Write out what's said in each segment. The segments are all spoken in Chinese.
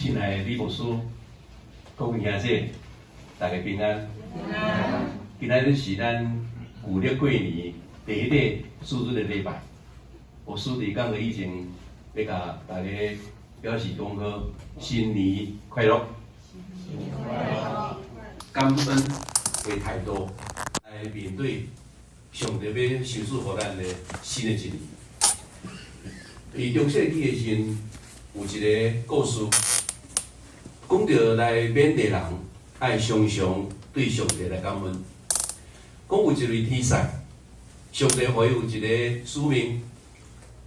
亲爱的李牧师、各位兄姐，大家平安。今仔日是咱旧历过年第一个主日的礼拜。我师弟讲的以前要甲大家表示恭贺，新年快乐！新年快乐！感恩为态度来面对上帝要授赐予咱的新的一年。伫中世纪的时阵，有一个故事，讲到来缅甸人爱常常对上帝来感恩。讲有一位天使，上帝予伊有一个使命，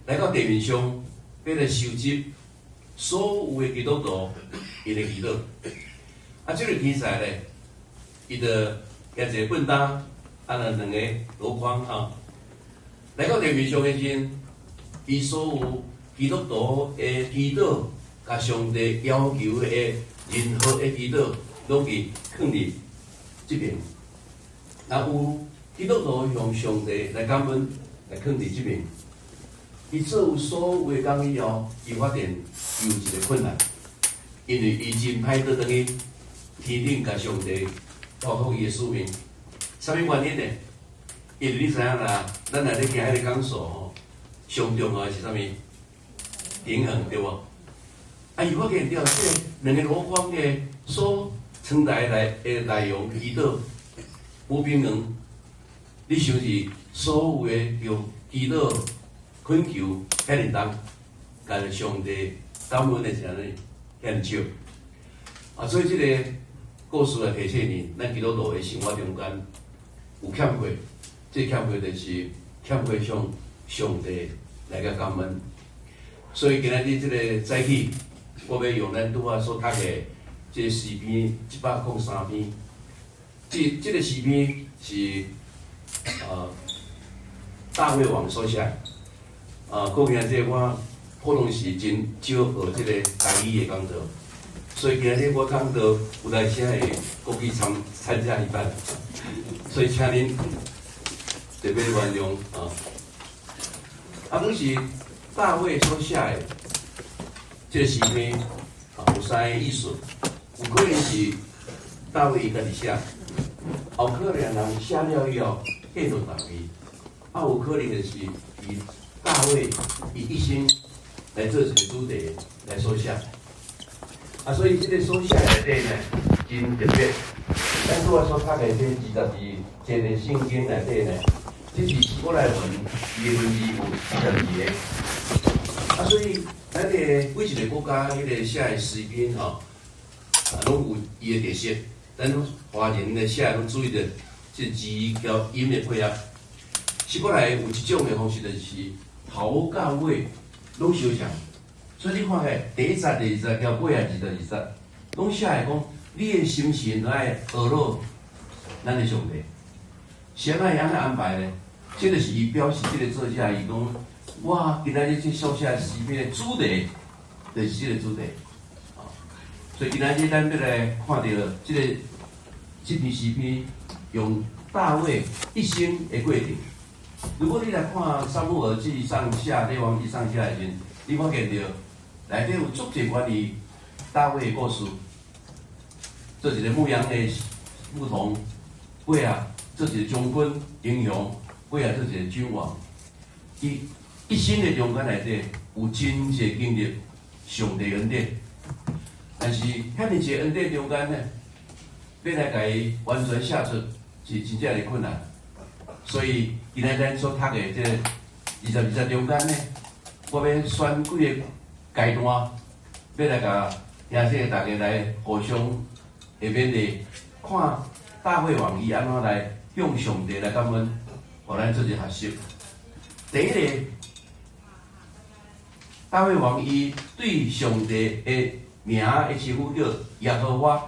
来到地面上，要来收集所有的基督徒因的祈祷。这位天使咧，伊就拿一个笨蛋，两个箩筐来到地面上的时阵，伊所有基督徒的祈祷，甲上帝要求的任何的祈祷，拢去放入这边。有基督徒向上帝来感恩，来放入这边。伊做有所有的工以后，伊发现有一个困难，因为伊真歹倒转去天顶，甲上帝交托伊的使命。啥物原因呢？因为你知影啦，咱来咧行迄个讲座吼，上重要的是啥物？平衡对无？伊发现到这两个箩筐的所传达的内容祈祷无平衡。你想是所有的用祈祷恳求遐尔重，甲上帝感恩的是安尼遐少。所以这个故事来提醒你，咱基督徒的生活中间有欠缺，这欠缺就是欠缺向上帝来个感恩。所以今仔日这个早起，我要用咱拄仔所读的这个诗篇103篇。这个诗篇是大卫王所写。各位兄弟，我可能是真少学这个台语的讲道，所以今日我讲道有来请会过去参加一班，所以请恁特别原谅本是大卫所写的这个诗篇有三个意思，有可能是大卫伊家己写，也有可能人写了以后继续大卫，有可能就是伊大卫伊一生来做一个主题来所写，所以这个所写内底呢真特别。咱拄仔所读的这22节的圣经内底呢，这是希伯来文伊的文字有22个。所以咱个每一个国家迄个写的诗篇拢有伊的特色。咱华人咧写拢注意着这字交音的配合。希伯来有一种的方式，就是头到尾拢相像。所以你看下第一节、第二节交尾啊，22节，拢写的讲你的心神爱学乐咱的上帝。神爱安怎安排呢？这就是伊表示这个作者伊讲。我今仔日这所写诗篇的主题，就是这个主题。所以今仔日咱要来看到这篇诗篇，用大卫一生的过程。如果你来看撒母耳记上下、列王记上下的时，你发现到内底有足侪关于大卫的故事。做一个牧羊的牧童，尾啊做一个将军英雄，尾啊做一个君王。伊一生的中间内底有真侪经历上帝恩典，但是遐尼侪恩典中间呢，要来甲伊完全写出是真正的困难。所以今仔咱所读的这22节中间呢，我要选几个阶段，要来甲兄弟大家来互相下面的看大卫王伊安怎来向上帝来感恩，互咱做一学习。第一个。大卫王伊对上帝的名的称呼叫耶和华。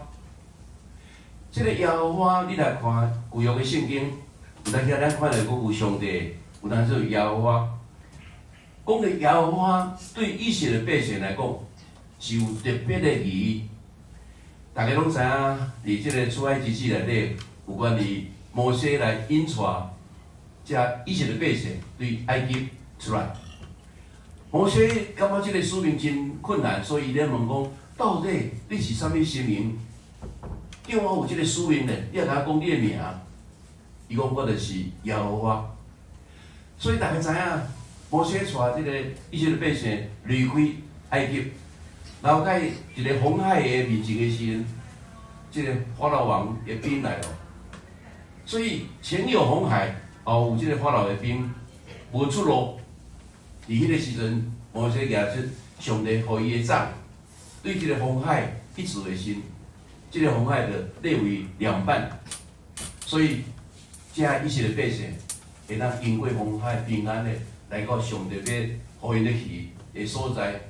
这个耶和华，你来看旧约的圣经，有当时咱看到有上帝，有当时有耶和华。讲到耶和华对以色列百姓来讲，是有特别的意义。大家拢知影，伫这个出埃及记内底，有关于摩西来引带这以色列百姓对埃及出来。摩西感觉这个使命真困难，所以伊咧问讲：到底你是啥物神明？叫我有即个使命呢？你也甲我讲你的名。伊讲我就是耶和华。所以大家知影，摩西带即个以色列百姓离开埃及，然后在一个红海的面前的时阵，即个法老王的兵来了。所以前有红海，后有即个法老的兵，无出路。伫迄个时阵，摩西举出上帝予伊的杖，对即个红海一指为心，即个红海就裂为两半。所以，这以色列百姓会当经过红海平安的来到上帝要予因去的所在。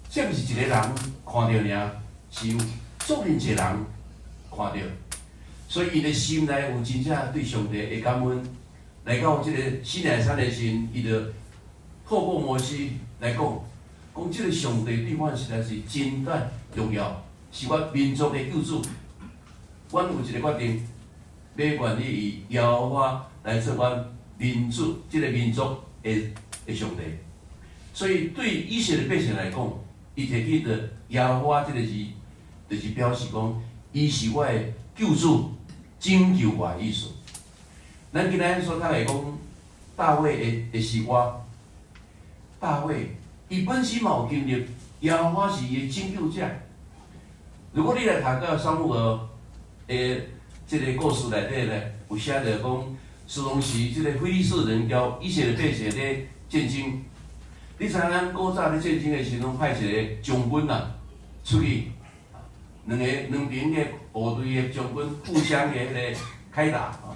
这毋是一个人看到尔，是有足尔济人看到。所以，伊的心内有真正对上帝的感恩。来到即个西奈山的时，伊就透过摩西来讲，即个上帝对阮实在是真大重要，是阮民族的救主。阮有一个决定，要愿意以耶和华来做阮民族，即个民族的上帝。所以对以色列百姓来讲，伊摕起的耶和华这个字，就是表示讲，伊是我的救主，拯救我的意思。咱今仔所读的讲，大卫的诗歌，大卫伊本身嘛有经历，耶和华是伊的拯救者。如果你来读到撒母耳的这个故事内底咧，有写着讲，当时这个非利士人交以色列百姓咧战争。你知影咱古早咧战争的时阵，派一个将军啊出去，两边的部队的将军互相的迄个开打啊。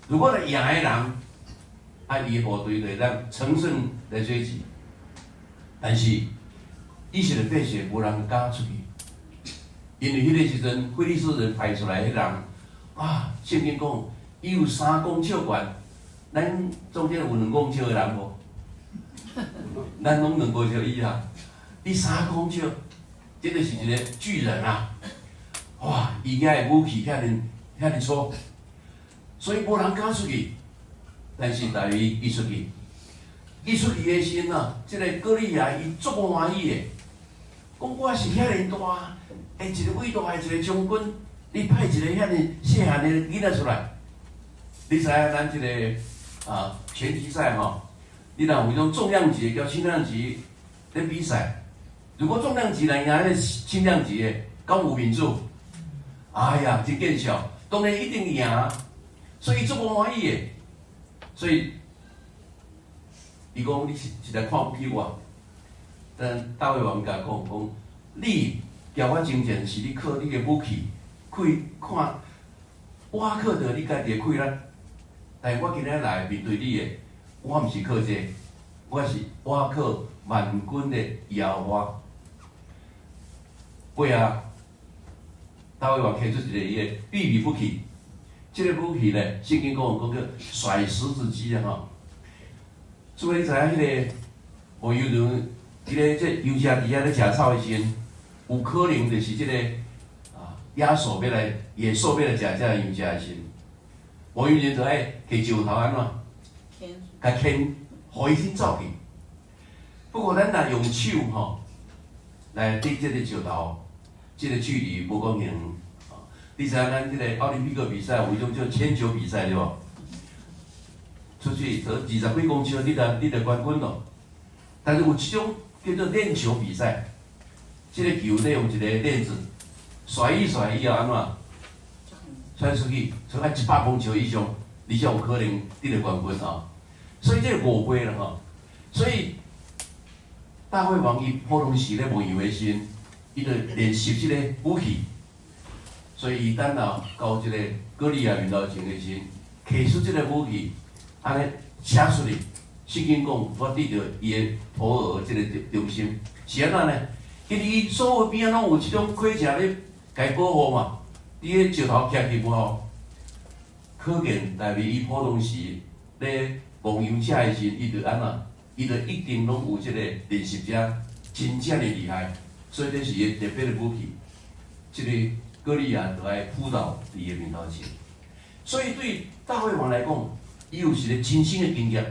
如果来赢的人，伊的部队就会当乘胜来追击。但是以色列百姓无人敢出去，因为迄个时阵非利士人派出来的人啊，圣经讲伊有3公尺悬，咱中间有2公尺的人无？咱拢2公尺以下，伊3公尺，这就是一个巨人啊！哇，伊遐的武器遐尼粗，所以无人敢出去。但是大约伊出去，伊出去的时阵啊，这个歌利亚伊足欢喜的，讲我是遐尼大，一个伟大的一个将军，你派一个遐尼细汉的囡仔出来，你知影咱这个拳击赛吼？你若有迄种重量级叫轻量级咧比赛，如果重量级来赢迄轻量级的，敢有民主？哎呀，真见笑，当然一定赢，所以足欢喜的。所以，伊讲你是来看不起我，但大卫王甲讲，你交我金钱是你靠你的武器，看我靠着你家己的困难，但我今日来面对你的。我毋是靠这個，我靠万军的耶和华。尾啊，大卫王开出一个伊个秘密武器，这个武器咧，圣经讲叫甩石子机啊吼。所以你知影迄个无犹人，这游侠伫遐咧食草的时阵，有可能就是这个野兽要来食这个游侠的时阵，无犹人就爱摕石头安怎？甲牵，互伊先走去。不过咱若用手吼来对这个石头，这个距离无讲远。你知影咱这个奥林匹克比赛有一种叫铅球比赛对无？出去得20几公尺，你得冠军咯。但是有一种叫做链球比赛，这个球咧用一个链子甩一甩以后安怎？甩出去，所以100公尺以上，你才有可能得冠军啊。所以这个误会了吼，所以大卫王伊普通时咧牧羊的时阵，伊就练习这个武器。所以伊等到到这个歌利亚面头前的时阵，摕出这个武器，安尼写出去。圣经讲，我得到伊的徒儿这个忠心，是安怎呢？因为伊所有边仔拢有这种盔甲咧，甲伊保护嘛。伊个石头徛起不好，可见代表伊普通时咧。牧羊者的时，伊就安怎？伊就一定拢有即个练习者，真正的厉害。所以这是伊特别的武器。即个歌利亚就爱扑倒伊的面头前。所以对大卫王来讲，伊有一个亲身的经验。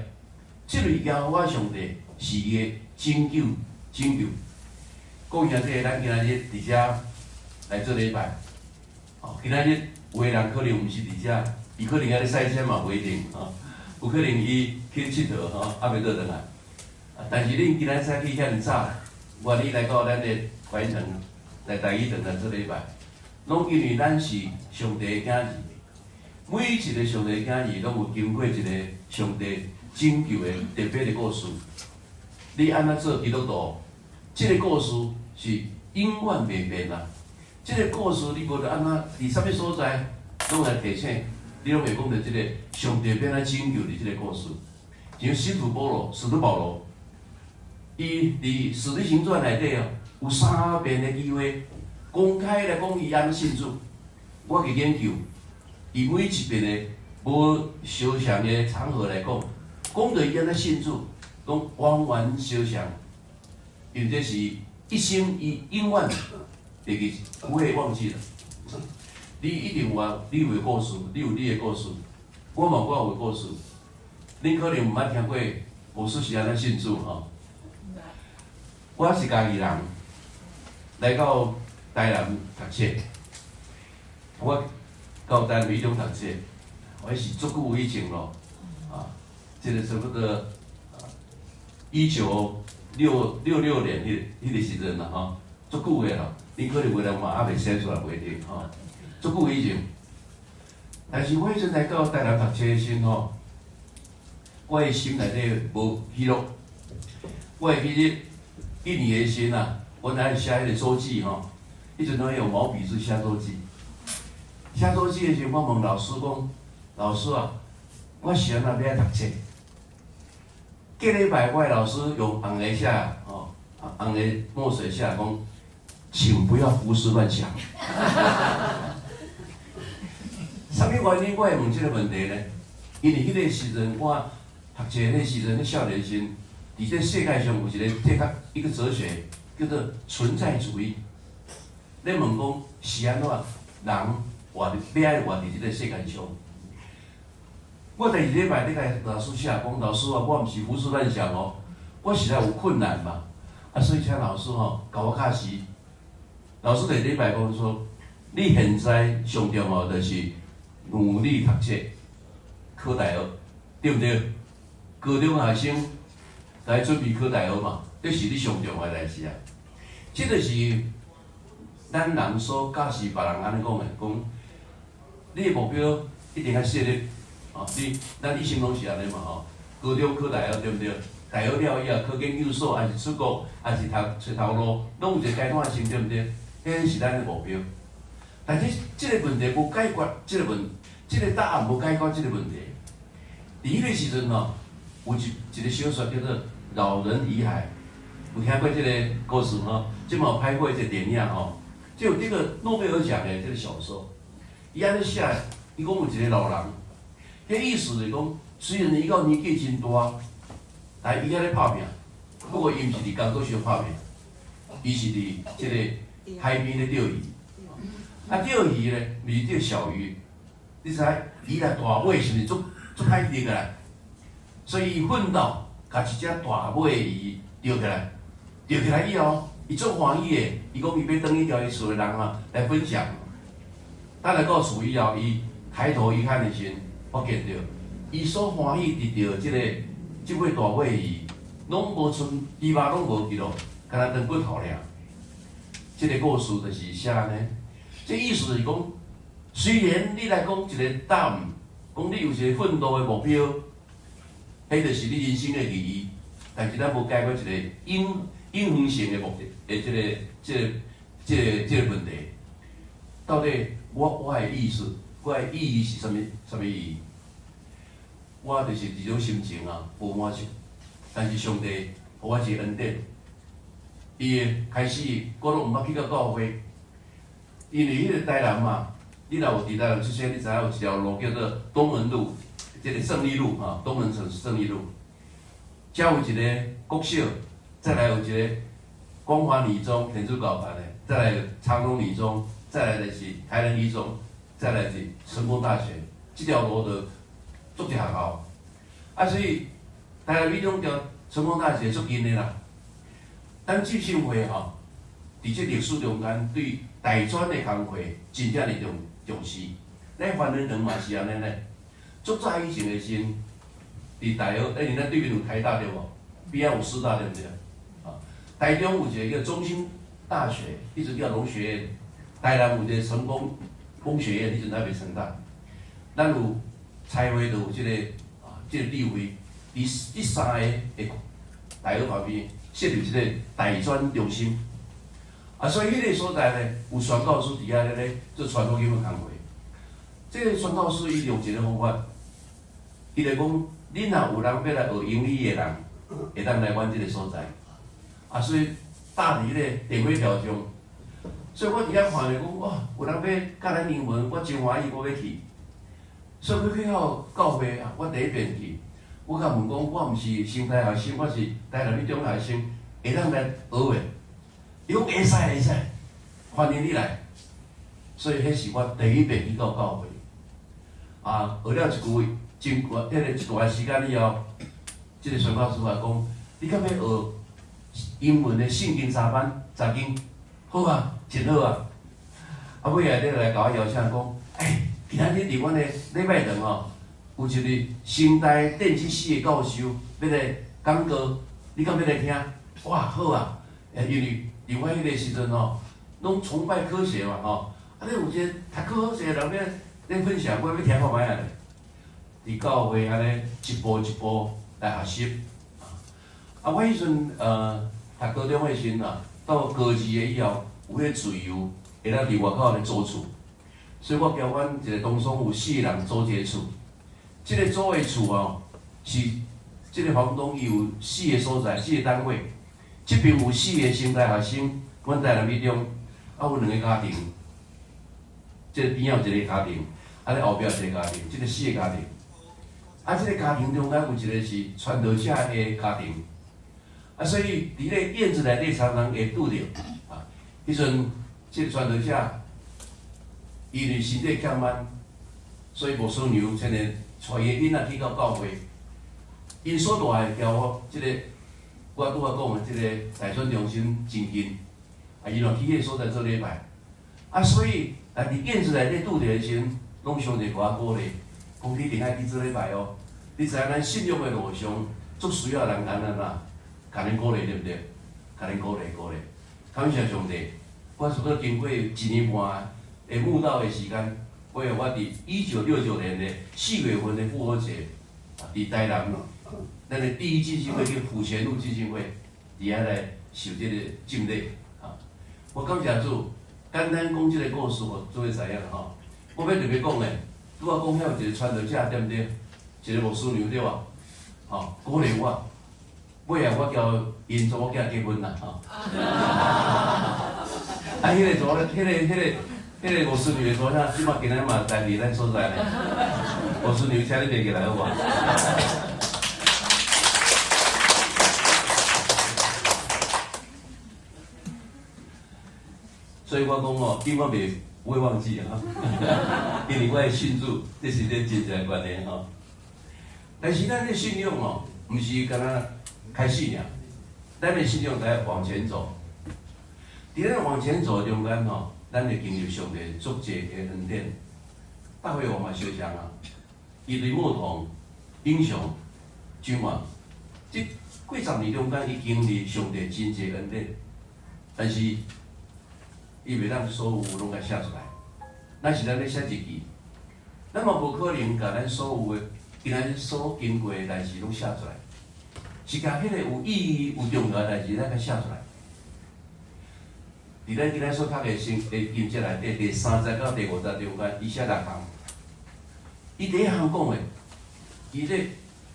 即位耶和华上帝是伊的拯救。各位兄弟，咱今仔日伫遮来做礼拜。哦，今仔日有诶人可能毋是伫遮，伊可能还咧赛车嘛，不一定哦。有可能伊去佚佗吼，袂倒转来。但是恁今仔早起遐尼早，愿意来到咱诶怀城来台语堂来做礼拜，拢因为咱是上帝诶囝儿。每一个上帝诶囝儿，拢有经过一个上帝拯救诶特别诶故事。你安怎做基督徒？即个故事是永远袂变啦。即个故事你无着安怎伫啥物所在，拢来提醒，你拢会讲着即个上帝变来拯救你即个故事。像使徒保罗，伊伫使徒行传内底哦，有3遍的机会公开来讲伊安怎信主。我去研究，伊每一遍的无相像的场合来讲，讲着伊安怎信主，拢完完相像。因为这是一生伊永远会记，不会忘记了。你一定有你有的故事，你有你的故事，我嘛有我的故事。恁可能毋捌听过牧师是安怎信主吼。我是家己人，来到台南读册。我到台南美中读册，我是足久以前咯，这个差不多1966年迄个时阵啦吼，足久诶咯。你可能有人嘛还袂写出来袂定吼，足久以前。但是我迄阵来到台南读册诶时吼，我诶心内底无喜乐。我会记得1年诶时啊，我来写迄个周记吼，迄阵拢用毛笔字写周记。写周记诶时，我问老师讲：老师啊，我是安怎要读册？隔礼拜，我的老师用红的写，红的墨水写讲，请不要胡思乱想。什么原因我会问这个问题呢？因为迄个时阵我读册迄个时阵，迄少年时，伫这世界上有一个哲学叫做存在主义。你问讲是安怎人要爱活伫这个世界上？我第2礼拜咧甲老师写讲，老师啊，我毋是胡思乱想哦，我实在有困难嘛，所以请老师甲我敲时。老师第1礼拜讲说，你现在上重要就是努力读册，考大学，对不对？高中学生来准备考大学嘛，这是你上重要的代志啊。这就是咱人所教示别人安尼讲的，讲你的目标一定要设立。咱一生拢是安尼嘛吼，高中考大学对不对？大学了以后考研究所，还是出国，还是找头路，拢有一个阶段性对不对？迄是咱的目标。但是这个问题无解决，这个答案无解决这个问题。伫迄个时阵有一个小说叫做《老人与海》，有听过这个故事吼？即嘛有拍过一个电影吼，就有这个诺贝尔奖的这个小说，伊安尼写，伊讲有一个老人。迄意思就是讲，虽然伊到年纪真大，但伊还咧拍拼。不过伊毋是伫工作上拍拼，伊是伫即个海边咧钓鱼。钓鱼咧，毋是钓小鱼。你知鱼来大尾是毋是足歹钓起来？所以伊奋斗，甲一只大尾鱼钓起来。钓起来以后，伊足欢喜的。伊讲伊要等去钓伊厝的人来分享。等来到厝以后，伊抬头一看的时，我见到，伊所欢喜得到即尾大尾鱼，拢无剩鱼肉拢无去咯，干那当骨头尔。即个故事就是写安尼，即意思是讲，虽然你来讲一个答案，讲你有一个奋斗的目标，迄就是你人生的意义，但是咱无解决一个永恒性的目的的即个问题，到底我的意思？我的意义是啥物意义？我就是一种心情无满足，但是上帝给我一个恩典，伊开始我拢毋捌去到教会，因为迄个台南嘛，你若有伫台南出生，你知影有一条路叫做东门路，即个胜利路东门城胜利路，遮有一个国小，再来有一个光华女中天主教班的，再来长荣女中，再来就是台南一中。再来是成功大学，这条路就足一学校，所以台南美中条成功大学足近的啦。咱聚信会伫即历史中间对大专的工课真正的重视。咱番人嘛是安尼呢，足早以前的时阵，伫大学，咱对面有台大对无？边仔有师大对不对？啊，台中有一个叫中兴大学，一直叫农学院；台南有一个成功工学院，迄阵还袂成大。咱有菜花就有即个即个地位，第三个的大学旁边设立即个大专中心。所以迄个所在呢，有宣教师伫遐咧做传福音的工作。这个宣教师伊用一个方法，伊就讲，恁若有人要来学英语的人，会当来阮即个所在。所以搭伫迄个电话条上，所以我伫遐看着讲，哇，有人要教咱英文，我真欢喜，我要去。所以我去到教会啊，我第一遍去，我甲问讲，我毋是新台学生，我是台南的中学生，会当来学袂？伊讲会使，欢迎你来。所以迄是我第一遍去到教会。学了一句真一段时间以后，即个宣教师话讲，你敢要学英文的圣经3班查经？好啊，真好啊！尾下你来甲我邀请讲，今仔日伫阮的礼拜堂有一个新台电子系的教授要来讲课，你敢要来听？哇，好啊！因为伫我迄个时阵拢崇拜科学嘛你有一个读科学的人咧分享，我要听看卖啊咧。伫教会安尼一步一步来学习。我迄阵读高中的时阵到高二的以后，有迄自由，会当伫外口咧租厝，所以我交阮一个同乡有4个人租一个厝。即个租的厝是即个房东伊有4个所在，4个单位。即边有4个新台学生，阮台南一中，阮2个家庭。即个边仔有一个家庭，咧后壁有一个家庭，即个4个家庭。即个家庭中间有一个是传道者的家庭。所以伫咧院子内底常常会拄着。迄阵即个传道者，伊为身体欠慢，所以无孙牛，才能带伊囡仔去到教会。因所住的交我即个，我拄仔讲的即个大专中心真近，伊若去迄个所在做礼拜。所以伫院子内底拄着的时阵，拢上帝甲我鼓励，讲你一定爱去做礼拜哦。你知影咱信仰的路上，足需要人甲咱鼓励，对不对？甲恁鼓励。感谢上帝，我除了经过1年半的慕道的时间，我伫1969年的4月份的复活节，伫台南咱的第一基金会叫府前路基金会，伫遐来受这个浸礼。我感谢主，简单讲这个故事，诸位知影我要特别讲咧，拄仔讲遐有一个传道者，对不对？一个牧师娘对吧？鼓励我，尾下我交因查某囝结婚啦迄个牧师娘的查某，即摆今仔嘛在伫咱所在咧。牧师娘，请你坐起来好无？所以我讲永远袂忘记因为我会信主，这是咧真正观念但是咱的信仰毋是干那开始尔，咱的信仰在往前走。伫咱往前走中间咱会经历上帝足济的恩典。大会我嘛相像伊对牧童、英雄、君王，即过10年中间，伊经历上帝真济恩典，但是伊袂当所有拢甲写出来。咱是咱咧写日记，咱嘛无可能甲咱所有的今仔日所经过的代志拢写出来，是甲迄个有意义、有重要的代志咱甲写出来。伫咱今仔所读的经节内底，第30到第50中间，伊写6项。伊第一项讲的，伊咧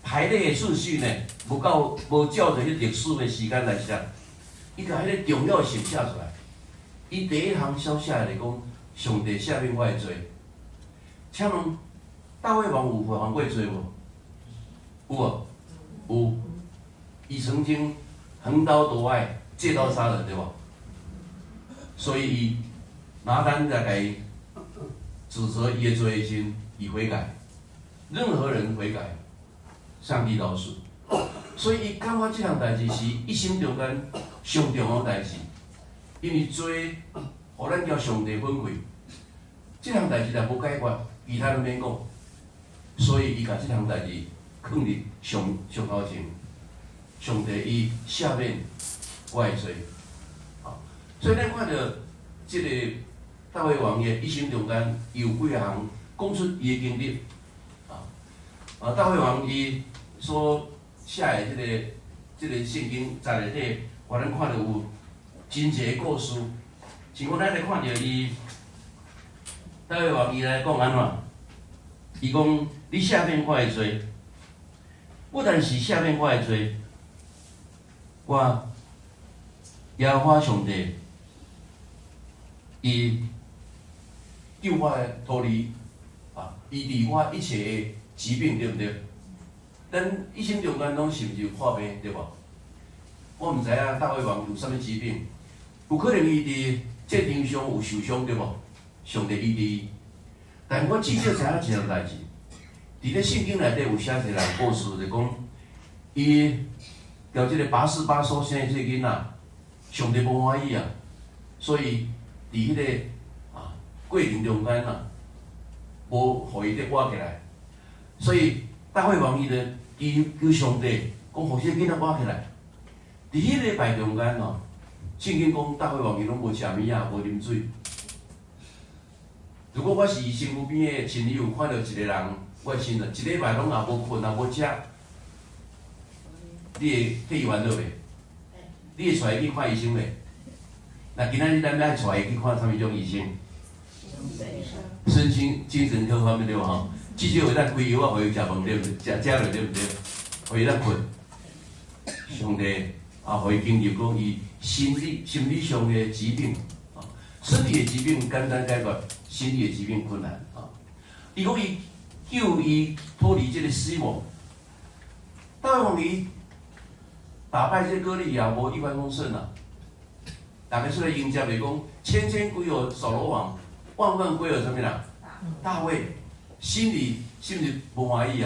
排列的顺序呢，无照着迄历史的时间来写，伊甲迄个重要性写出来。伊第一项所写的讲，上帝赦免我的罪。请问，大卫王有犯过罪无？有无？有。伊曾经横刀夺爱、借刀杀人，对无？所以伊拿单来甲伊指责伊的罪的时阵，伊悔改。任何人悔改，上帝饶恕。所以伊感觉这项代志是一生中间上重要的代志。因为做，互咱叫上帝分开，即项代志若无解决，其他都免讲。所以伊甲即项代志放伫上头前，上帝伊赦免我的罪。所以咱看到即个大卫王爷一生中间有几项讲出伊的经历。大卫王伊所写的即个圣经在内底，互咱看到有真侪故事。像讲咱来看到伊大卫王伊来讲安怎？伊讲你赦免我的罪，不但是赦免我的罪，我耶和华上帝，伊救我脱离医治我一切的疾病，对不对？咱一生中间拢是毋是有破病，对无？我毋知影大卫王有啥物疾病，有可能伊伫战场上有受伤，对无？上帝医治伊。但我至少知影一件代志，伫咧圣经内底有写一个故事，就讲伊交即个拔示巴所生的这个囡仔，上帝无欢喜啊，所以伫迄个过程中间无互伊得活起来，所以大卫王伊就求上帝讲，互这个囡仔活起来。伫迄礼拜中间圣经讲大卫王伊拢无食物啊，无啉水。如果我是身躯边的亲友，看到一个人，我会信了，一礼拜拢也无困也无食，你会替伊烦恼袂？你会带伊去看医生袂？那今仔日咱要带伊去看啥物种医生？身心精神科方面对无？至少会当开药啊，互伊食饭对不对？食落对不对？互伊当困。上帝互伊经历讲伊心理上的疾病身体的疾病简单解决，心理的疾病困难伊讲伊救伊脱离这个死亡。大卫王伊打败这歌利亚无一帆风顺大家出来迎接就是讲，千千归有扫罗王，万万归有什么人？大卫心里是不是不欢喜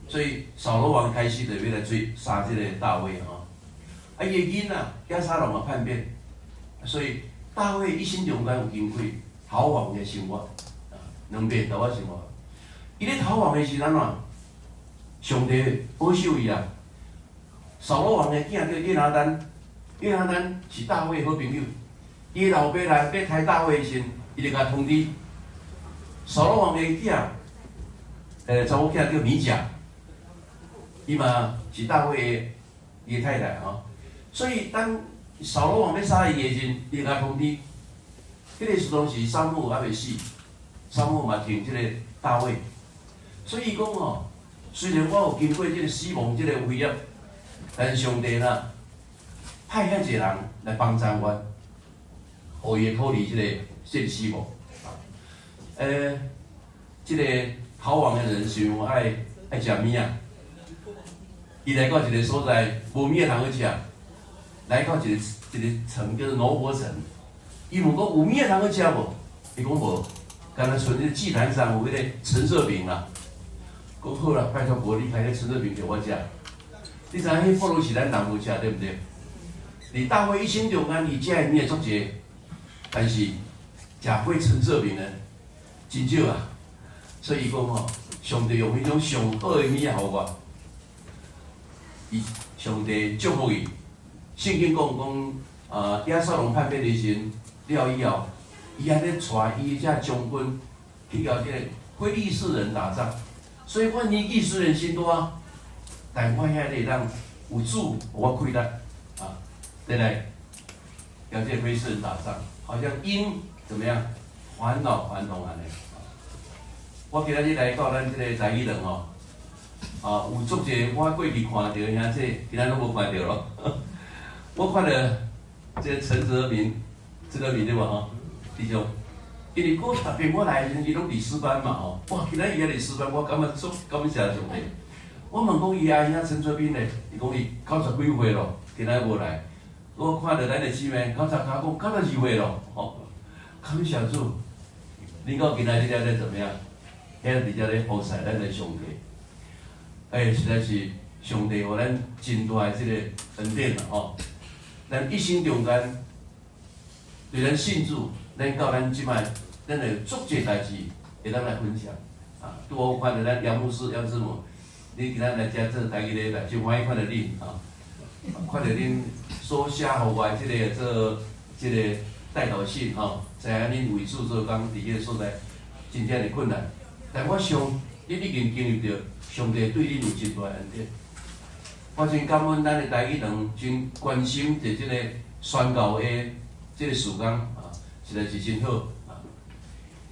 所以扫罗王开始就要来追杀这个大卫伊的囡仔押沙龙叛变，所以大卫一生中间有经过逃亡的生活两遍逃亡生活。伊咧逃亡的时阵上帝保守伊扫罗王的囝叫约拿单，约拿单是大卫好朋友，伊老爸来要杀大卫时，伊就甲通知扫罗王的囝，查某囝叫米甲，伊嘛是大卫的太太所以当扫罗王要杀伊的时，伊甲通知，迄个时阵是撒母耳还未死，撒母耳嘛听即个大卫，所以伊讲虽然我有经过即个死亡即个威胁，但是上帝派遐一个人来帮助我，互伊脱离即个死亡。即个逃亡的人想爱食物伊来到一个所在，无物通好食。来到一个城叫做挪伯城，伊问讲有物通好食无？伊讲无，敢若剩迄个祭坛上有迄个陈设饼讲好啦，拜托伯你开个陈设饼给我食。你知影迄不如是咱人无食，对不对？你大卫一生中间伊食的物足济，但是食过陈设饼的真少所以伊讲上帝用迄种上好的物互我，上帝祝福伊。圣经讲亚撒龙叛变的时了以后，伊还咧带伊遮将军去甲这个非利士人打仗，所以我年纪虽然真大，但我遐个当有主我开力再来甲这个非利士人打仗，好像鹰怎么样返老还童安尼。我今仔日来到咱这个台语人有足济我过去看到遐这，今仔拢无看到咯。我看了这个陈泽民对无弟兄，因为过特别我来的时阵，伊拢伫师班嘛哇，今仔伊伫师班，我感觉足感谢上帝。我问讲伊阿兄陈泽民咧，伊讲伊90几岁咯，今仔无来。我看到咱的姊妹90加讲92岁咯，感谢主，恁到今仔日了怎么样？遐伫遮咧服侍咱的上帝，实在是上帝互咱真大的这个恩典咱一生中间对咱信主，咱到咱即摆，咱会足济代志会当来分享。啊，拄好看到咱杨牧师、杨师母，你今仔来遮做台语礼拜，真欢喜看到恁啊，看到恁所写互我即个即个代祷信吼，知影恁为主做工伫迄个所在真正的困难，但我想恁已经经历到上帝对恁有真大恩典。我真感恩咱的台语堂真关心伫即个宣教的即个事工啊，实在是真好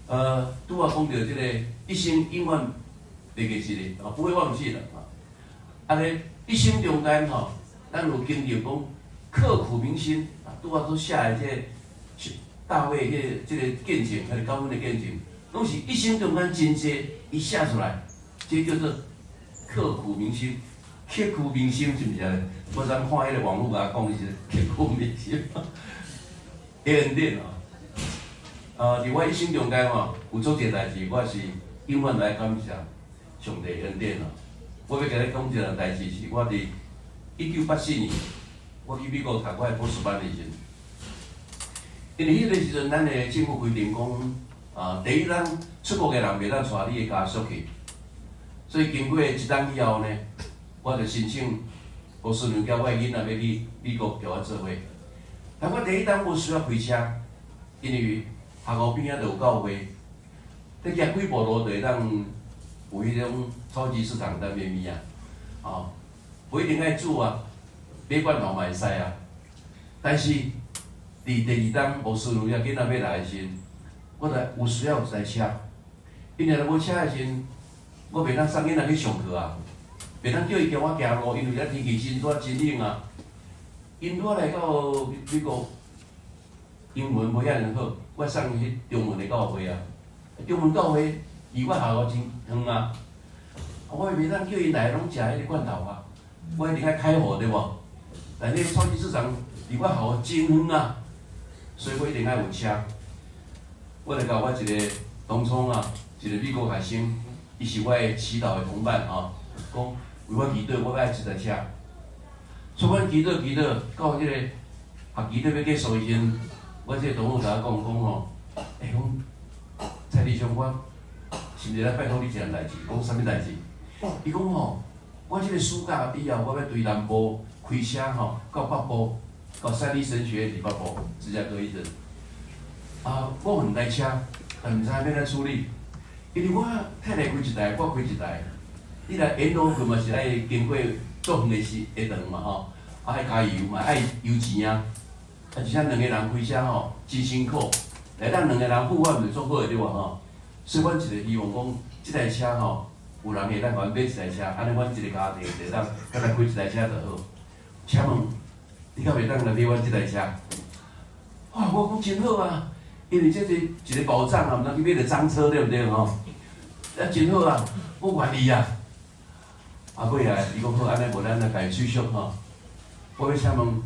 啊。拄啊讲到即个一生永远袂记一个，不会忘记了啊。安尼一生中间吼，咱有经历讲刻苦铭心啊，拄啊都写的即个大卫即个见证，还是高分的见证，拢是一生中间真济伊写出来，这叫做刻苦铭心。刻苦铭心是毋是啊？我昨看迄个网络甲讲，伊是刻苦铭心，恩典哦。伫我一生中间吼，有做一个代志，我是永远来感谢上帝恩典哦。我要甲你讲一件代志，是我伫1984年，我去美国读我的博士班的时阵，因为迄个时阵，咱的政府规定讲，第一咱出国的人袂当带你的家属去，所以经过一档以后呢。我就申请博士论叫我的囡仔要去美国交我做伙。但我第一档无需要开车，因为学校边仔就有教会，你行几步路就会当有迄种超级市场当卖物啊，不一定爱煮啊，买罐头嘛会使啊。但是伫第二档博士论叫囡仔要来的时，我就有需要有一台车，因为若无车的时，我袂当送囡仔去上课啊。袂当叫伊跟我行路，因为遮天气真热真冷啊。因我来到美国，英文无遐尔好，我送伊去中文的教会啊。中文教会离我学校真远啊，我袂当叫伊来拢食迄个罐头啊。我一定爱开火对无？但迄个超级市场离我学校真远啊，所以我一定爱有车。我来甲我一个同窗啊，一个美国学生，伊是我的祈祷的同伴啊，讲。为我祈祷，我要一台车。所以阮祈祷，到即个学祈祷要结束时阵，我即个同学甲我讲吼，讲蔡弟兄，我是毋是来拜托你一件代志？讲啥物代志？伊讲吼，我即个暑假以后，我要对南部开车吼，到北部，到三立神学院伫北部芝加哥迄阵。我有两台车，但毋知要怎处理，因为我太太开一台，我开一台。你来沿路去嘛是爱经过足远的路嘛吼，爱加油嘛，爱油钱啊。而且咱两个人开车吼，真辛苦。来咱两个人互换就足好个对无吼？所以阮一直希望讲，即台车吼，有人会当甲阮买一台车，安尼阮一个家庭会当甲来开一台车就好。请问，你敢袂当来买阮即台车？哇，我讲真好啊，因为这是一个保障啊，毋通去买个赃车对毋对吼？真好啊，我愿意啊。尾来，伊讲好，安尼无咱来家取消吼。我要请问，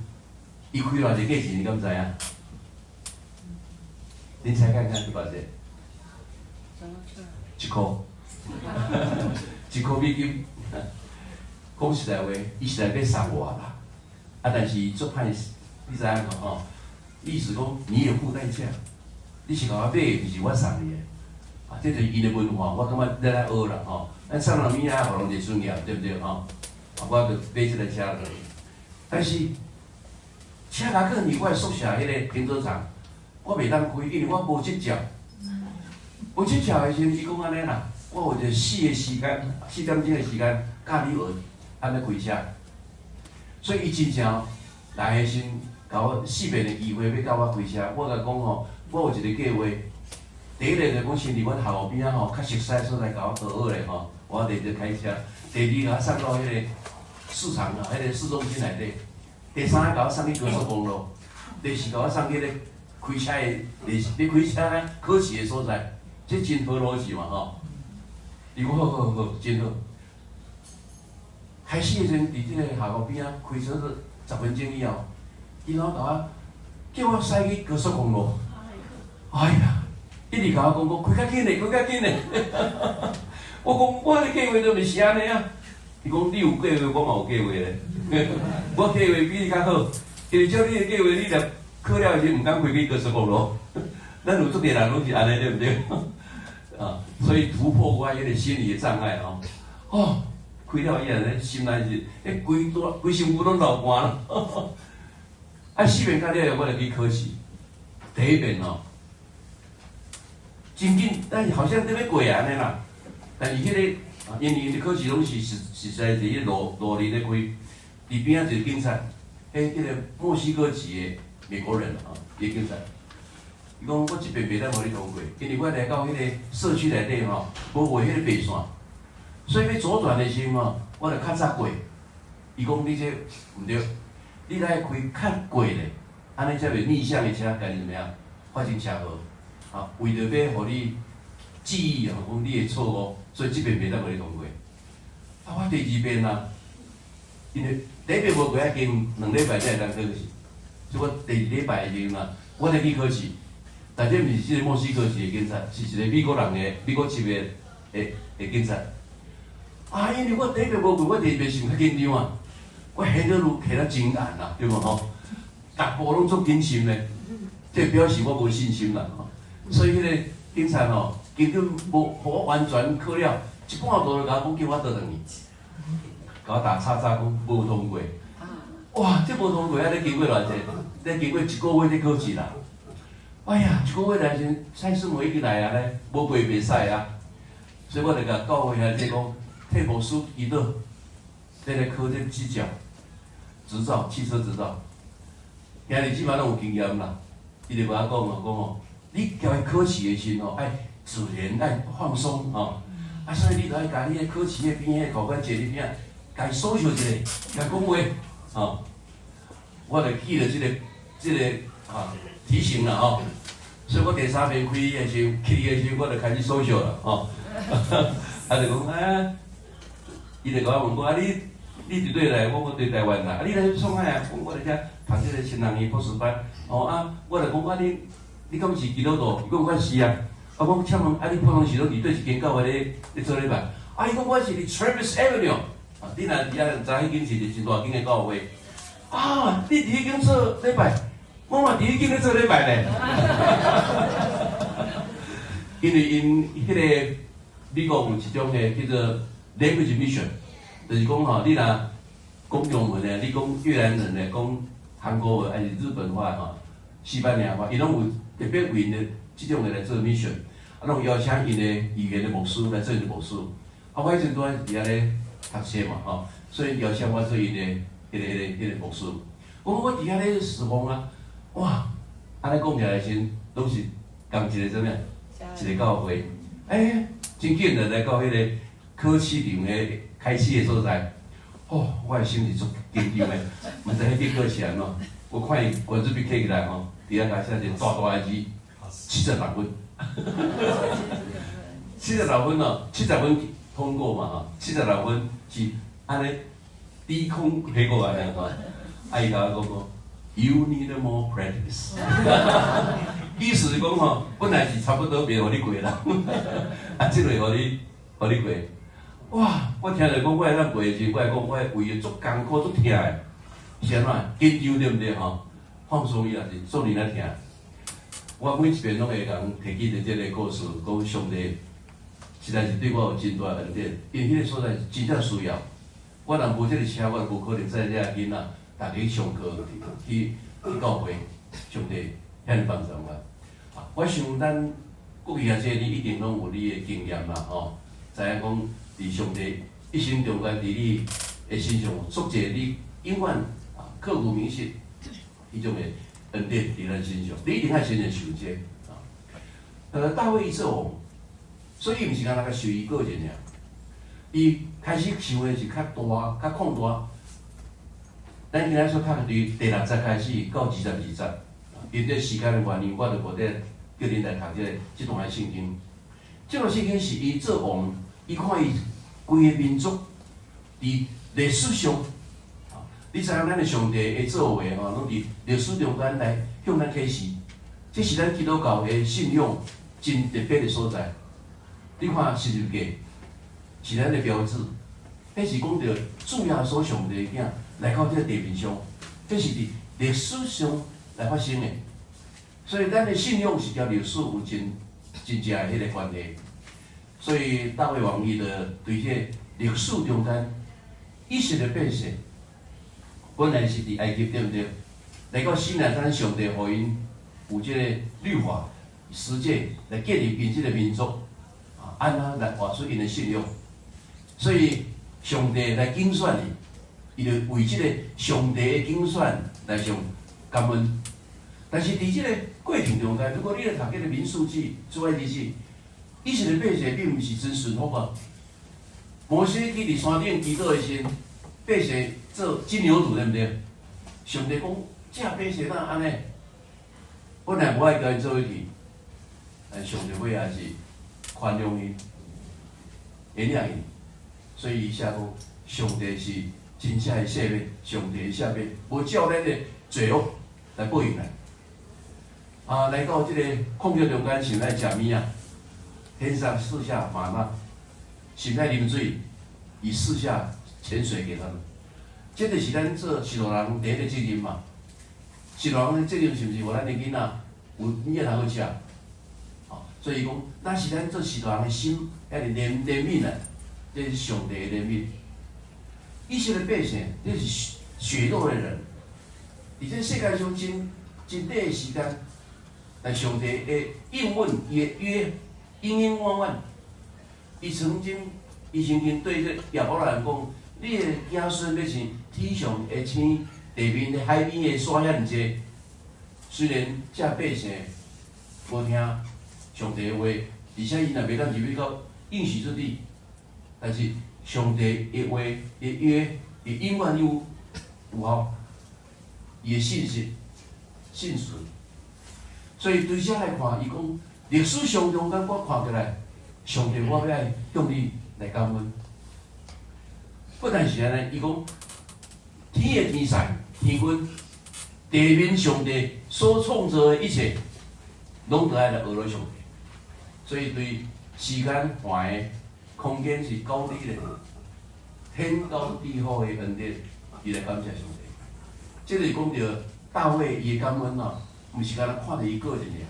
伊开偌济价钱，你敢知影？恁猜看看，是偌济？1箍，1箍美金。讲实在话，伊是来要送我啦。但是伊做歹，你知影无吼？意思讲你也付代价，你是甲我买的，毋是我送你的。这就是伊的文化，我感觉咱来学啦吼。咱送人物啊，互人一个尊严，对不对吼？我就买即台车落。但是车甲去离我宿舍迄个停车场，我袂当开，因为我无执照。无执照的时阵，伊讲安尼啦，我有一个4点钟的时间教你学安尼开车。所以伊真正来的时阵，甲我4遍的机会要教我开车。我甲讲吼，我有一个计划。第一个就讲先伫阮学校边仔吼，较熟悉的所在甲我学好咧吼，我第一开车。第二甲我送到迄个市场啊，迄个市中心内底。第三甲我送去高速公路。第四甲我送去咧开车的，你开车考试的所在，这真好逻辑嘛吼。伊讲好，真好。开始的时阵，伫即个学校边仔开车10分钟以后，然后甲我叫我驶去高速公路。哎呀！一直甲我讲开较紧嘞，开较紧嘞。我讲我的计划都毋是安尼啊。伊讲你有计划，我嘛有计划咧。我计划比你较好，因为照你的计划，你若考了时毋敢开去高速公路，咱有足个人拢是安尼对不对？啊，所以突破我迄个心理的障碍哦。哦，开了以后咧，心内是规身躯拢流汗了。啊，4遍考了后，我就去考试。第一遍哦，真紧，但是好像在要过安尼啦。但是迄个因为因的考试拢是实在是迄路咧开，伫边仔一个警察，迄个墨西哥籍的美国人啊，一个警察，伊讲我这边袂当互你通过，因为我来到迄个社区内底吼，无画迄个白线，所以要左转的时候吼，我着较早过。伊讲你这毋对，你来开较过咧，安尼才袂逆向的车，家己怎么样发生车祸？啊，为着要互你记忆吼，讲你的错误，所以这边袂当互你通过。啊，我第2遍啊，因为第1遍无过，要经2礼拜才会当考试，所以我第2礼拜的时候啊，我才去考试。但这毋是即个墨西哥籍的警察，是一个美国人的美国籍的警察。啊，因为我第1遍无过，我第2遍是较紧张啊。我下条路下得真暗啦，对无吼？逐步拢足谨慎咧，这表示我无信心啦。所以迄个警察吼，根本无互我完全考了，一半路就甲我讲叫我倒转去，甲我打叉叉讲无通过。哇，这无通过啊！你经过偌济？你经过1个月咧考试啦。哎呀，1个月来时，蔡师傅已经来啊咧，无过袂使啊。所以我就甲教会兄弟讲，替牧师祈祷，要来考这执照。执照，汽车执照，兄弟即摆拢有经验啦。伊就甲我讲哦，讲哦，你交伊考试的时候爱自然爱放松哦。啊，所以你著爱甲你个考试迄边迄考官坐伫边，甲伊搜寻一下，甲讲话哦。我就记了即个提醒啦哦。所以我第3遍开的时候，去的时候我就开始搜寻了哦。啊，就讲啊，伊就甲我问我啊，你伫对来，我对台湾啦。啊，你来创啥啊？讲我伫遮读即个新人医博士班。哦啊，我就讲啊，你敢是基督徒？伊讲我是啊。啊，我请问啊，你平常时拢伫对一间教会咧做礼拜？啊，伊讲我是伫 Travis Avenue。啊，你若遐知迄间是真大间的教会。啊，你伫迄间做礼拜？我嘛伫迄间咧做礼拜咧。因为因迄个美国有一种诶叫做 language mission。就是讲吼，你若讲中文诶，你讲越南人诶，讲韩国话还是日本话吼，西班牙话，伊拢有特别为因诶即种诶来做 mission， 啊，拢邀请因诶语言诶牧师来做因诶牧师。啊，我迄阵拄仔伫遐咧读册嘛吼，所以邀请我做因诶迄个牧师。我伫遐咧侍奉啊，哇，安尼讲起来先拢是共一个怎么样？一个教会，真紧的来到迄个考试场诶。开始的所在，哦，我的心是足紧张的，毋知迄个考试安怎。我看伊原子笔摕起来吼，底下甲写一个大大个字，76分。76分哦，70分通过嘛吼，76分是安尼低空飞过来的吼。啊，伊甲我讲，You need more practice 。意思是讲吼，本来是差不多袂互你过啦，啊，即个互你过。哇！我听着讲，我会当过的时，我会讲，我会为足艰苦、足疼的，是安怎？紧张对毋对吼？放松伊也是做人来听。我每一遍拢会讲提起着即个故事，讲上帝实在是对我有真大恩典，因为迄个所在真正需要。我若无即个车，我无可能载遮囡仔，逐日上课去教会，上帝遐尼帮助我。我想咱各位阿姐，你一定拢有你的经验啦吼，知影讲。伫上帝一生中间，伫你的身上做者你永远刻骨铭心，迄种的恩典伫咱身上，你一定爱先受这大卫伊做王，所以毋是干那个受伊个人尔，伊开始想的是较大、较扩大。咱今仔所读伫第6节开始到22节，因这时间的原因，我就无得叫恁来读这段圣经。这段圣经是伊做王。伊看伊规个民族伫历史上，你知影咱的上帝的作为吼，拢伫历史中间来向咱启示，这是咱基督教的信仰真特别的所在。你看十字架是咱的标志，迄是讲着主耶稣上帝的囝来到这个地面上，这是伫历史上来发生的。所以咱的信用是甲历史有真正的迄个关系。所以大卫王伊的对这历史中间，以色列百姓本来是伫埃及，对不对？来到西乃山，上帝互因有这个律法、实践来建立因这个民族，安怎来活出因的信用。所以上帝来竞选伊，伊就为这个上帝的竞选来上感恩。但是伫这个过程中间，如果你来读这个民数记、出埃及记，以色列百姓并不是真顺服啊。摩西去伫山顶祈祷的时候，百姓做金牛犊，对不对？上帝讲，这百姓哪安尼？本来无爱甲伊做伙去，但上帝尾也是宽容伊、原谅伊。所以伊写讲，上帝是真正的赦免，上帝的赦免，无照咱的罪恶来报应咱。来到这个旷野中间，想来食物啊，天上四下玛纳，想来啉水，以四下泉水给他们。这就是咱做许多人第一个责任嘛。许多人的责任是毋是？互咱的囡仔有物仔通好食？所以讲，那是咱做许多人的心，遐个怜悯啊，这是上帝的怜悯。以色列百姓，这是血肉的人，伫这世界上真短的时间。但上帝的应允，伊的约，永永远远。伊曾经对这亚伯拉罕讲：“你的子孙要像天上的星，地面的海边的沙遐尼济。”虽然这百姓无听上帝的话，而且伊若袂当入去到应许之地，但是上帝的话的约，伊永远有效，伊的信实、信实。所以对这来看，伊讲历史上中间，我看起来，上帝我要向你来感恩。不但是安尼，伊讲天的天使、天君、地面上帝所创造的一切，拢得爱来学了上帝。所以对时间、环的空间是高低的，天高地厚的恩典，伊来感谢上帝。这就是讲到大卫伊的感恩啊。毋是干那看着伊个人尔，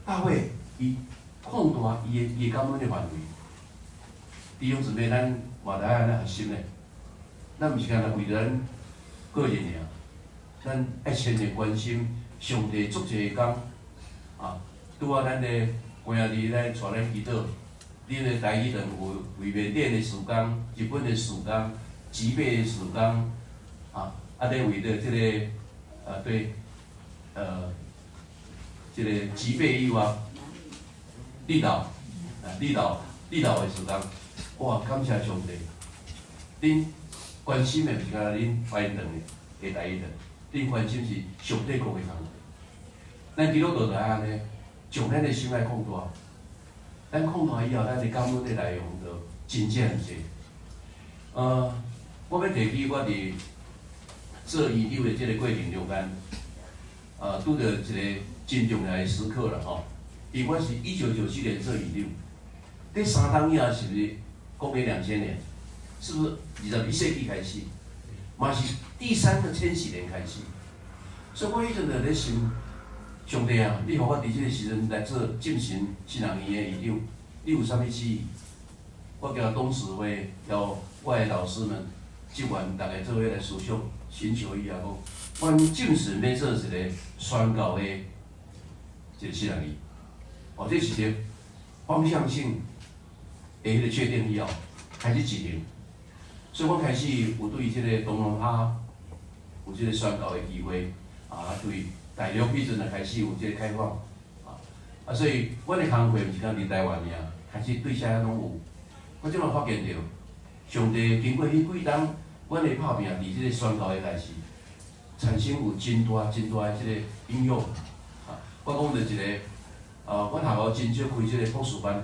大卫伊扩大伊的感恩的范围。弟兄姊妹，咱嘛来安尼核心咧，咱毋是干那为着咱个人尔，咱爱全然关心上帝足济个工拄啊，咱咧关兄弟来带咱祈祷，恁的台语人有为缅甸的事工、日本的事工、吉北的事工咧为着这个对。这个吉备以外，离岛的事工，哇！感谢上帝，恁关心的毋是干恁华人的台语人，恁关心是上帝国的工作。咱基督徒就爱安尼，将咱的心来扩大，咱扩大以后，咱的感恩的内容就真正济。我要提起我伫做遗留的这个过程中间。拄着一个真重要的时刻啦吼，因为我是1997年做遗留，第3档以后是不是公元2000年？是不是21世纪开始？嘛是第3个千禧年开始。所以我迄阵就咧想，上帝啊，你互我伫这个时阵来做进行新人年的遗留，你有啥物旨意？我交董事会，交我的老师们、职员，大家做伙来思想，寻求伊啊讲。阮正式要做一个宣告的一个新人年，这是一个方向性的迄个确定以后，开始执行。所以我开始有对这个东南亚有这个宣告的机会，对大陆迄阵开始有这个开放，所以阮的工作毋是讲伫台湾尔，开始对啥拢有。我即马发现着，上帝经过迄几冬，阮的拍拼伫这个宣告的代志。产生有真大的即个应用，我讲着一个，我下午真少开即个博士班，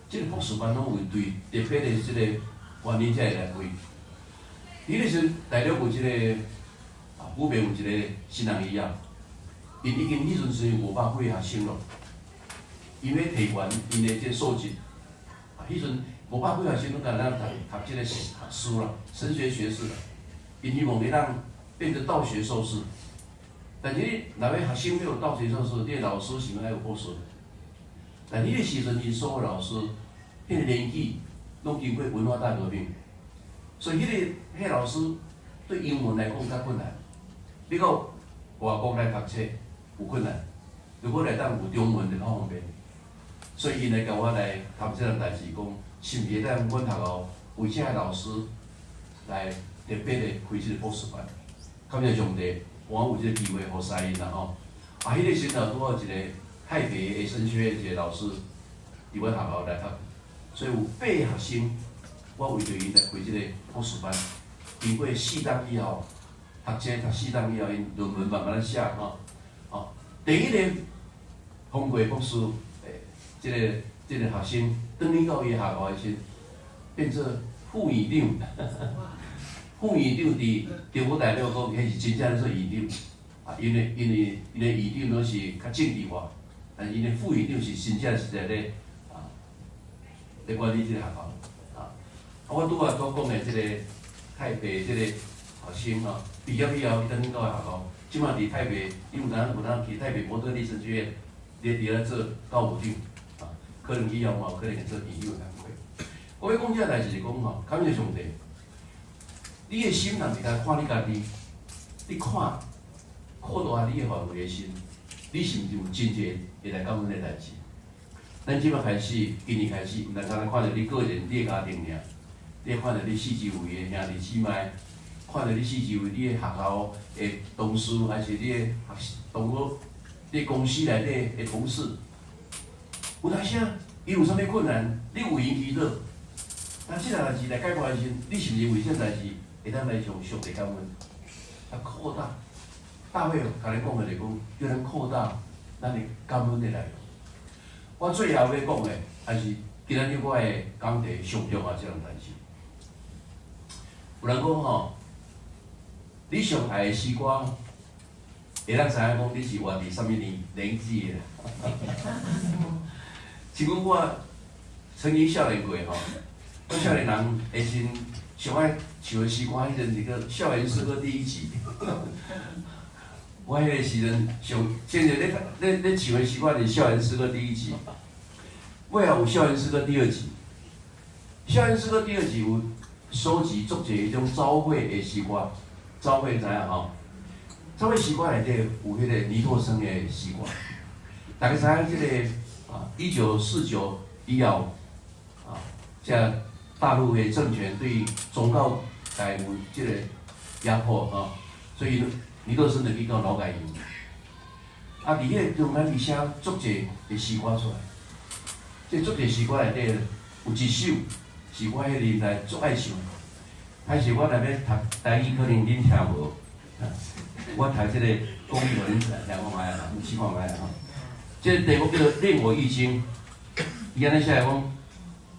即个博士班拢有对特别的即个原因才会来开。迄个时大陆有即个，普遍有一个新人医啊，因已经迄阵是500几学生咯，因要提悬因的即个数值，迄阵500几学生拢敢咱读即个学士啦，神学学士啦，因希望要让变成道学硕士，但是你若要学生要有斗齐做事，你的老师是要有补偿。但迄个时阵，因所有老师，迄个年纪拢经过文化大革命，所以迄个老师对英文来讲较困难。你讲外国来读册有困难，如果来当有中文就较方便。所以因来甲我来谈这项代志，讲是毋是当阮学校为这个老师来特别的开这个补习班。感谢上帝，我有这个机会互使因啦吼。啊，迄个时阵拄好一个太北的升学一个老师伫阮学校来读，所以有8个学生，我为着因来开这个补习班。经过4档以后，读4档以后，因论文慢慢仔写吼。哦，第一年通过博士，这个学生转去到伊学校的时，变做副院长。副院长伫中国大陆讲，迄是真正做院长。啊，因为院长拢是较政治化，但因的副院长是真正是咧管理这个学校。啊，我拄仔所讲的这个台北这个学生吼，毕业以后伊转去到学校，即马伫台北，伊有当去台北摩托力神学院，伫咧做教务长。啊，可能以后嘛，可能会做院长难过。我要讲这个代志是讲吼，感谢上帝。你的心若是来看你家己，你看扩大你的范围的心，你是毋是有真侪会来感恩的代志？咱即摆开始，今年开始，毋但单看到你个人、你的家庭尔，你看到你四周围的兄弟姊妹，看到你四周围你的学校的同事，还是你的同学、你公司内底的同事，有当时啊，伊有啥物困难，你为因祈祷，但即个代志来解决的时，你是毋是为这代志？会当来向上帝感恩，啊扩大，大卫甲你讲的就是讲，叫咱扩大咱的感恩的内容。我最后要讲的，还是今仔日我的讲题上重要这样代志。有人讲吼，你上爱的诗歌，会当知影讲你是活伫啥物年纪的。像我曾经少年过吼，我少年人会真。上爱唱的诗歌，迄阵是个校园诗歌第1集。我迄个时阵现在咧唱的诗歌是校园诗歌第1集，尾后有校园诗歌第2集。校园诗歌第2集有收集足侪迄种朝会的诗歌，朝会知影吼？朝会诗歌内底有迄个尼托生的诗歌。大家知影即个1949以后这。大陆的政权对宗教界有即个压迫吼，所以尼克森就去到劳改营。啊，伫迄个中间，伊写足侪的诗歌出来。即足侪诗歌内底有一首是我迄年代足爱唱。还是我内面读台语，可能恁听无。我读即个公益文听看卖啊，有试看卖啊吼。即个题目叫做《恋我易经》，伊安尼写来讲。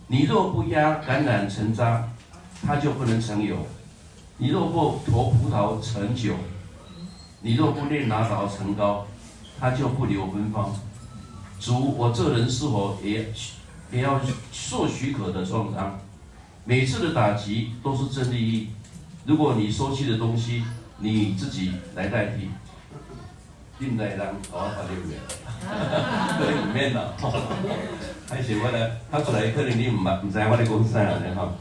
你若不压橄榄成渣，它就不能成油；你若不投葡萄成酒，你若不炼拿枣成膏，它就不留芬芳。主，我这人是否也要受许可的创伤？每次的打击都是真利益。如果你收起的东西，你自己来代替。恁来人，我发你免，可能唔免啦。还是我来读出来，可能你唔知我咧讲啥安尼吼。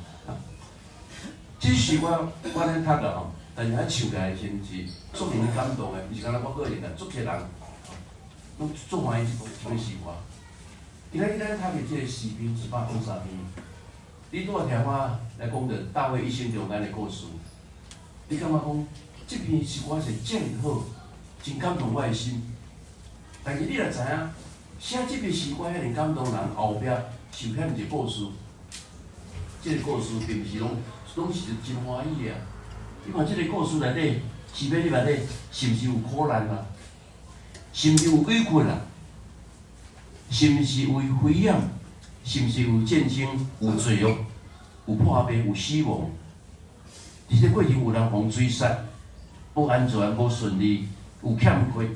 这是我咧读啦吼，但是唱起来真是足令人感动的，毋是干那我个人啊，足侪人拢足欢喜这个诗歌。今仔日咱读的这个诗篇103篇，你拄仔听我来讲着大卫一生中间的故事，你感觉讲这篇诗歌是真好，真感动我的心。但是你若知影。写这篇诗歌，遐尼感动人，后壁受欠一个故事。这个故事并毋是拢是真欢喜的啊！你看这个故事内底，诗篇内底是毋是有苦难啊？是毋是有委屈啊？是毋是有危险？是毋是有战争、有罪恶、有破病、有死亡？伫这过程有人互追杀，无安全、无顺利，有欠缺，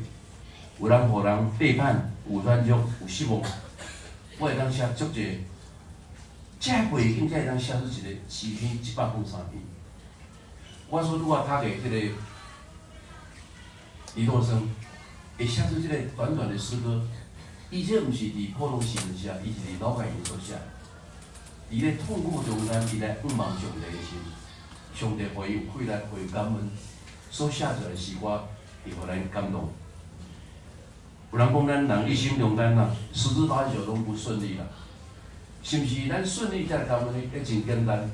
有人互人背叛。有软弱，有失望，我会当写足侪，这背景才会当写出一个诗篇103篇。我所拄仔读的这个李洛生会写出这个短短的诗歌，伊这毋是伫普通诗人写，伊是伫老界人所写。伫咧痛苦中间，伊来仰望上帝的心，上帝互伊有气力，互伊感恩，所写出来的诗歌，会互咱感动。有人讲咱人一生中间啊，十之八九拢不顺利啦，是毋是？咱顺利才来感恩呢？迄真简单，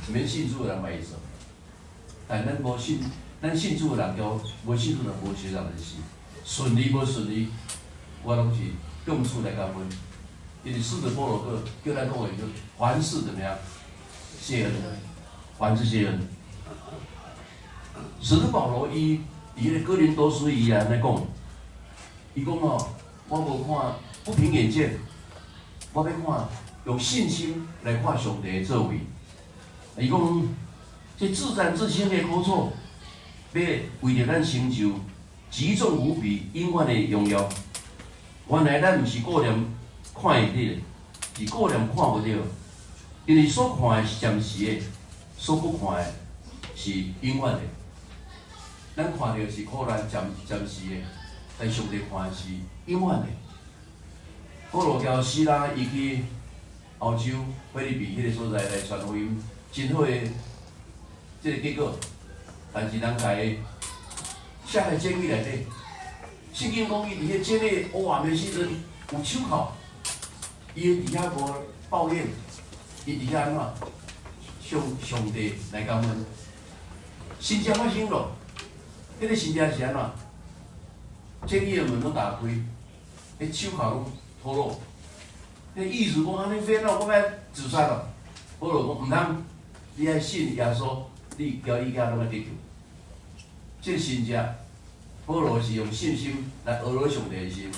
免信主的人袂做，但咱无信，咱信主的人交无信主的人无学人的事，顺利无顺利，我拢是用处来感恩。因为使徒保罗个叫咱讲的就凡事怎么样？谢恩，凡事谢恩。使徒保罗伊伫迄个哥林多书伊安尼讲。伊讲哦，我无看，不凭眼见，我要看用信心来看上帝的作为。伊讲，这自战自清的苦楚，要为着咱成就极重无比、永远的荣耀。原来咱毋是顾念看会到，是顾念看不到，因为所看的是暂时的，所不看的是永远的。咱看到是苦难暂时的。但上帝看是永远的。保罗交希拉伊去欧洲菲律宾迄个所在来传福音，真好的这个结果。但是人家写在监狱内底，圣经讲伊伫迄监狱黑暗的时阵有手铐，伊伫遐无抱怨，伊伫遐安怎向上帝来感恩。真正发生咯，迄个真正是安怎？监狱的门拢打开，迄手铐拢脱落。迄意思讲安尼变咯，我要自杀咯。保罗讲毋通，你爱信耶稣，你交伊家拢要得救。这个真正，保罗是用信心来讹落上帝的心，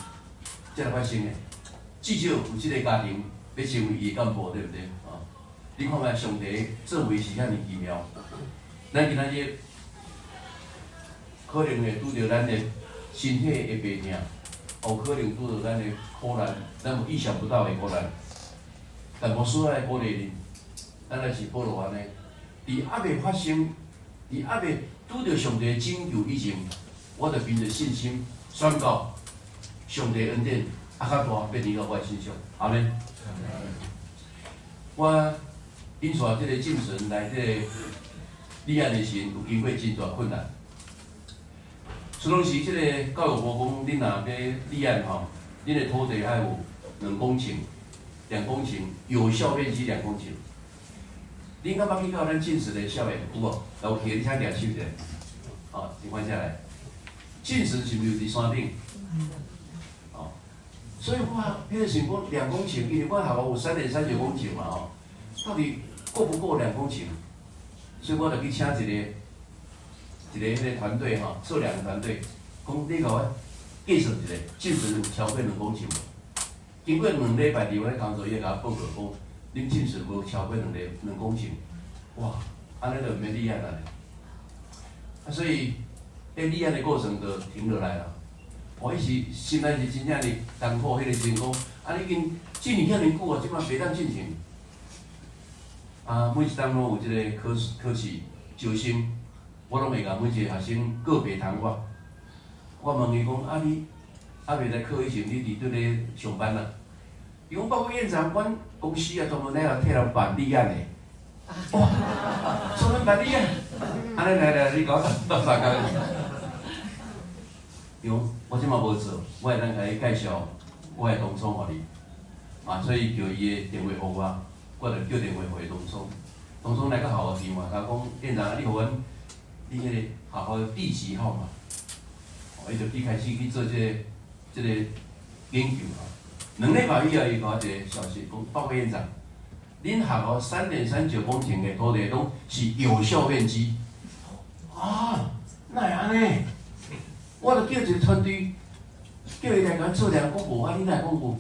才来发生的。至少有这个家庭要成为伊的干部，对不对？啊，你看卖上帝作为是遐尼奇妙。咱今仔日可能会拄着咱的。身体的病痛，有可能拄到咱的苦难，咱有意想不到的苦难。但我所来鼓励你，咱若是保罗安尼，伫还未发生，伫还未拄到上帝的拯救以前，我着凭着信心宣告，上帝恩典较大变临到我的身上。阿门。我因带这个精神来这个立案的时，有经过真大困难。所以当时，即个教育部讲，恁若要立案吼，恁的土地爱有2公顷、2公顷，有效面积2公顷。恁敢捌去到咱进食的校园有无？有去，你请举手者。哦，请放下来。进食是毋是伫山顶？哦，所以我迄个想讲2公顷，因为我下午有3.39公顷嘛吼，到底够不够2公顷？所以我就去请一个迄个团队吼，做2个团队，讲你甲我计算一下，进食有超过2公顷无？经过2礼拜伫我咧工作，伊甲我报告讲，恁进食无超过2公顷，哇，安尼就毋免立案了。啊，所以迄立案的过程就停落来了。我一时心内是真正哩艰苦，迄个时阵讲，啊，你已经进行遐尼久啊，即摆袂当进行。啊，每一档拢有即个考试招生。我拢会甲每一个学生个别谈话。我问伊讲，啊你未来考以前，你伫倒咧上班啊？伊讲，报告院长，阮公司啊专门咧替人办立案的。哇，专门办立案，安尼来，你甲我到啥工？伊讲，我即马无做，我会当甲你介绍我的同窗互你。啊，所以叫伊的电话互我，我就叫电话互伊同窗。同窗来个校电话，甲讲院长，你互阮。你迄个学校地籍号码，伊就开始去做这个研究啊。2礼拜以后，伊甲我一个消息讲，报告院长，恁学校3.39公顷的土地拢是有效面积。啊，哪会安尼？我就叫一个团队，叫伊来甲做2个无啊，你哪会讲无？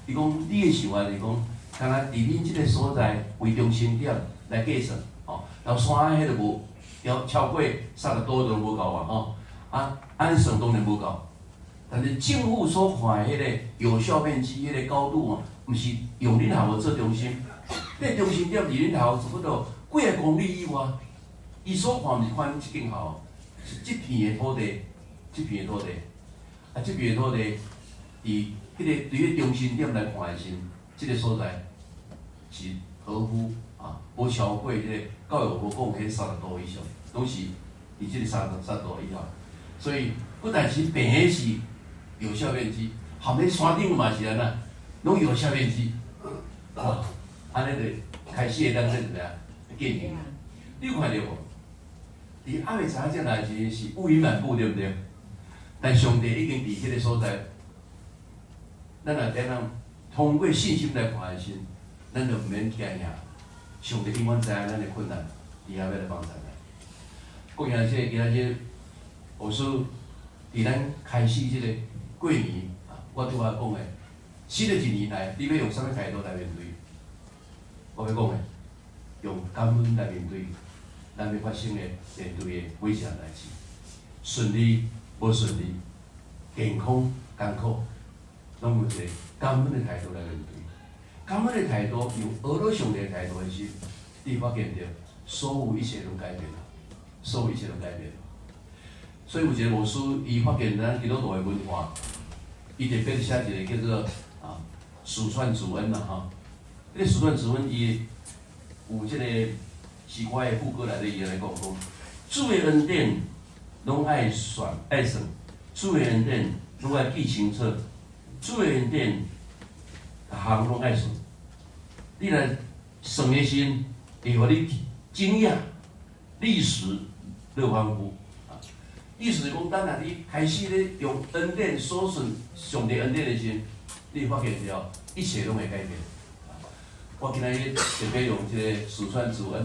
伊讲你的想法是讲，敢若伫恁即个所在为中心点来计算，哦，然后山迄个无。要超过30多都无够啊！吼，啊，按算当然无够，但是政府所看的迄个有效面积、迄个高度啊，毋是用恁学校做中心，迄中心点伫恁学校差不多几个公里以外，伊所看毋是看即间校，是即片的土地这片土地，这片土地伫对迄中心点来看的时，这个所在是合乎无超过迄个教育部讲迄30度以上，拢是伫这个30度以下。所以不但是平的是有效面积，含咧山顶嘛是安那，拢有效面积。哇，安尼就开始会当怎么样建议？你有看到无？伫暗暝知影这代志是乌云满布，对不对？但上帝已经伫迄个所在，咱若点样通过信心来看的时，咱就毋免惊吓。上帝永远知影咱的困难，伊也要来帮咱来。讲下这今仔日，学师伫咱开始这个过年我拄仔讲的，新的一年来，你要用啥物态度来面对？我要讲的，用感恩来面对。咱要发生的面对的每一项代志，顺利无顺利，健康艰苦，拢有一个感恩的态度来面对。感恩的态度，用俄罗上帝的态度的时，你发现着所有一切都改变了，所有一切都改变了。所以有一个牧师，伊发现咱基督徒的文化，伊特别写一个叫做数算主恩吼。这个数算主恩伊有这个。是我的副歌内底伊来讲，主的恩典拢爱算爱算，主的恩典拢爱记清楚，主的恩典各项拢爱算。你来算的时，会互你惊讶，历史乐丰富。意思是讲，咱若你开始咧用恩典所算上帝恩典的时，你发现了一切拢会改变。我今仔日特别用这个数算主恩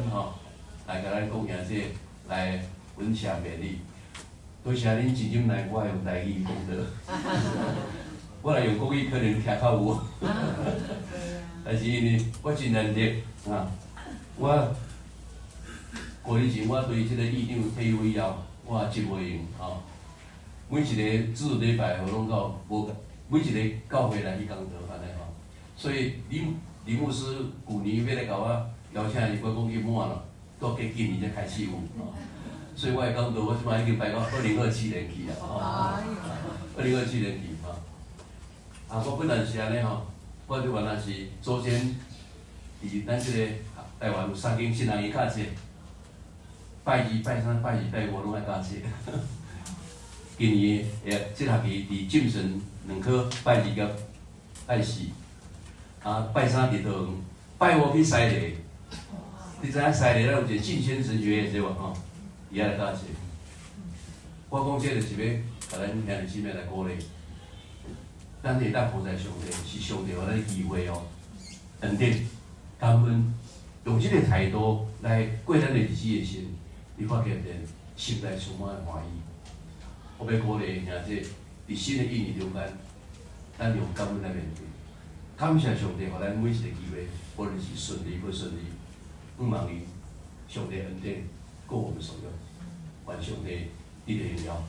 来甲咱讲下这来分享勉励。多谢恁真心来，我用台语讲的，我来用国语可能听较有，但是因为我真难得我过年前我对这个议长退休以后，我也真袂用每一个主日礼拜我拢到无每一个教会来去讲道安尼所以李牧师旧年要来甲我邀请伊，我讲伊满了，到今年才开始有所以我会讲道，我即摆已经排到2027年去啊，2027年去我本来是安尼我就原来是祖先伫咱即个台湾有3间新人医教册，拜二、拜三、拜4、拜5拢爱教册。今年这学期伫浸神2科，拜2甲拜4。拜三伫桃园，拜5去西螺。你知影西螺咱有一个进仙神学院对无伊也来教册。我讲这就是要甲咱兄弟姊妹来鼓励，咱会当服在上帝，是上帝互咱机会恩典、感恩，用这个态度来过咱的日子的时，你发现着心内充满欢喜。我要鼓励兄弟，伫新的一年中间，咱用感恩来面对。感谢上帝，互咱每一个机会，无论是顺利不顺利，盼望伊上帝恩典，过我们所用，愿上帝一直荣耀。